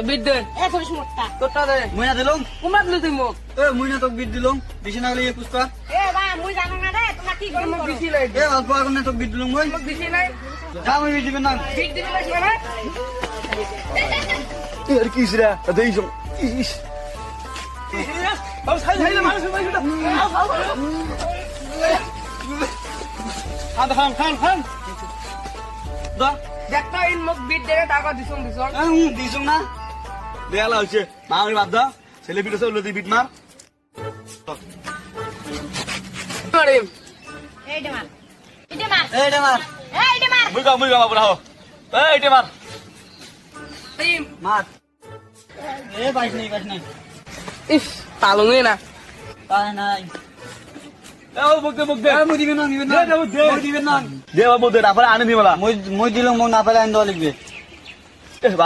bit দেন এ করিস মোটটা তোরটা দে মুই না দিলাম কুমার দিলি তুই মোক মুই না তোকে বিট দিলাম বেশি না হলে পুষ্পা এ বা মুই জানো না রে তোমরা কি করি মোক দিছি নাই অল্প আগুন না তোকে বিট দিলাম মুই মোক দিছি নাই যা মুই বিট দিবেন না বিট দিবি না মানে আর কি রে দেইছ ইস বাবু ছাই ছাই মানুষ মানুষ খান খান খান খান দা দেখতা ইন মোক বিট দেবে টাকা দিছম দিছম দিছুম না দেয়ালা হচ্ছে মা আমি বাদ দাও ছেলে বিট আছে লদি বিট মার মারিম এইটা মার এইটা মার এইটা মার এইটা মার মুই গা বাবু রাও এইটা মার মারিম মার এ বাইস নাই ইস পালুঙ্গে না তাই নাই মুই দিবেন না মুই দিবেন না দে বাবু দে তারপরে আনে দিবলা মুই দিলাম মুই না পেলে আইন দেওয়া লিখবে বাবু